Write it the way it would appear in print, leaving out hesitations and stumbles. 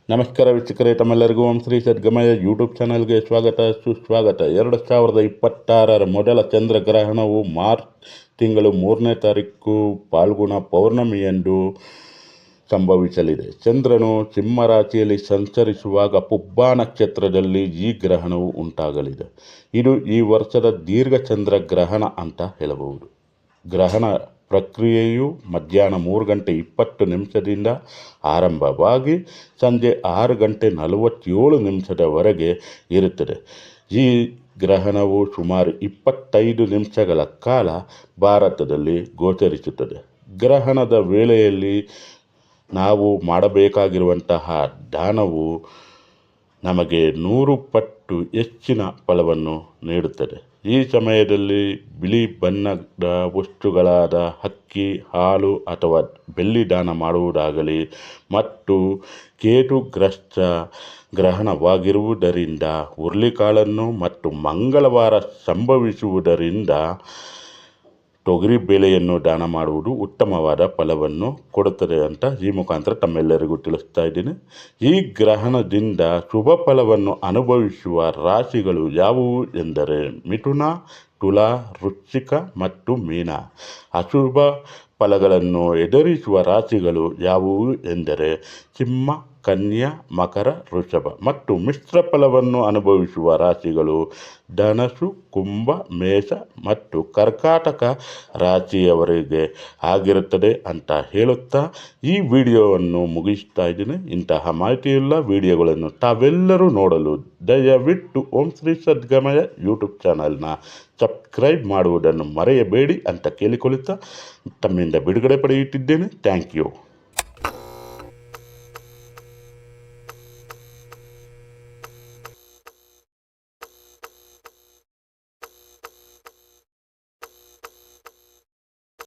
ನಮಸ್ಕಾರ ವೀಕ್ಷಕರೇ, ತಮ್ಮೆಲ್ಲರಿಗೂ ಓಂ ಶ್ರೀ ಸದ್ಗಮಯ ಯೂಟ್ಯೂಬ್ ಚಾನಲ್ಗೆ ಸ್ವಾಗತ ಸುಸ್ವಾಗತ. 2026ರ ಮೊದಲ ಚಂದ್ರಗ್ರಹಣವು ಮಾರ್ಚ್ ತಿಂಗಳು 3ನೇ ತಾರೀಕು ಫಾಲ್ಗುಣ ಪೌರ್ಣಮಿಯಂದು ಸಂಭವಿಸಲಿದೆ. ಚಂದ್ರನು ಸಿಂಹ ರಾಶಿಯಲ್ಲಿ ಸಂಚರಿಸುವಾಗ ಪುಬ್ಬ ನಕ್ಷತ್ರದಲ್ಲಿ ಈ ಗ್ರಹಣವು ಉಂಟಾಗಲಿದೆ. ಇದು ಈ ವರ್ಷದ ದೀರ್ಘ ಚಂದ್ರಗ್ರಹಣ ಅಂತ ಹೇಳಬಹುದು. ಗ್ರಹಣ ಪ್ರಕ್ರಿಯೆಯು ಮಧ್ಯಾಹ್ನ 3:20 ಆರಂಭವಾಗಿ ಸಂಜೆ 6:47 ಇರುತ್ತದೆ. ಈ ಗ್ರಹಣವು ಸುಮಾರು 25 ನಿಮಿಷಗಳ ಕಾಲ ಭಾರತದಲ್ಲಿ ಗೋಚರಿಸುತ್ತದೆ. ಗ್ರಹಣದ ವೇಳೆಯಲ್ಲಿ ನಾವು ಮಾಡಬೇಕಾಗಿರುವಂತಹ ದಾನವು ನಮಗೆ 100 ಪಟ್ಟು ಹೆಚ್ಚಿನ ಫಲವನ್ನು ನೀಡುತ್ತದೆ. ಈ ಸಮಯದಲ್ಲಿ ಬಿಳಿ ಬಣ್ಣದ ವಸ್ತುಗಳಾದ ಅಕ್ಕಿ, ಹಾಲು ಅಥವಾ ಬೆಳ್ಳಿ ದಾನ ಮಾಡುವುದಾಗಲಿ ಮತ್ತು ಕೇತುಗ್ರಸ್ತ ಗ್ರಹಣವಾಗಿರುವುದರಿಂದ ಹುರುಳಿಕಾಳನ್ನು ಮತ್ತು ಮಂಗಳವಾರ ಸಂಭವಿಸುವುದರಿಂದ ತೊಗರಿ ಬೇಳೆಯನ್ನು ದಾನ ಮಾಡುವುದು ಉತ್ತಮವಾದ ಫಲವನ್ನು ಕೊಡುತ್ತದೆ ಅಂತ ಈ ಮುಖಾಂತರ ತಮ್ಮೆಲ್ಲರಿಗೂ ತಿಳಿಸ್ತಾ ಇದ್ದೀನಿ. ಈ ಗ್ರಹಣದಿಂದ ಶುಭ ಫಲವನ್ನು ಅನುಭವಿಸುವ ರಾಶಿಗಳು ಯಾವುವು ಎಂದರೆ ಮಿಥುನ, ತುಲಾ, ವೃಶ್ಚಿಕ ಮತ್ತು ಮೀನ. ಅಶುಭ ಫಲಗಳನ್ನು ಎದುರಿಸುವ ರಾಶಿಗಳು ಯಾವುವು ಎಂದರೆ ಸಿಂಹ, ಕನ್ಯಾ, ಮಕರ, ವೃಷಭ. ಮತ್ತು ಮಿಶ್ರ ಫಲವನ್ನು ಅನುಭವಿಸುವ ರಾಶಿಗಳು ಧನಸ್ಸು, ಕುಂಭ, ಮೇಷ ಮತ್ತು ಕರ್ಕಾಟಕ ರಾಶಿಯವರಿಗೆ ಆಗಿರುತ್ತದೆ ಅಂತ ಹೇಳುತ್ತಾ ಈ ವಿಡಿಯೋವನ್ನು ಮುಗಿಸ್ತಾ ಇದ್ದೀನಿ. ಇಂತಹ ಮಾಹಿತಿಯುಳ್ಳ ವಿಡಿಯೋಗಳನ್ನು ತಾವೆಲ್ಲರೂ ನೋಡಲು ದಯವಿಟ್ಟು ಓಂ ಶ್ರೀ ಸದ್ಗಮಯ ಯೂಟ್ಯೂಬ್ ಚಾನಲ್ನ ಸಬ್ಸ್ಕ್ರೈಬ್ ಮಾಡುವುದನ್ನು ಮರೆಯಬೇಡಿ ಅಂತ ಕೇಳಿಕೊಳ್ಳುತ್ತಾ ತಮ್ಮಿಂದ ಬಿಡುಗಡೆ ಪಡೆಯುತ್ತಿದ್ದೇನೆ. Thank you.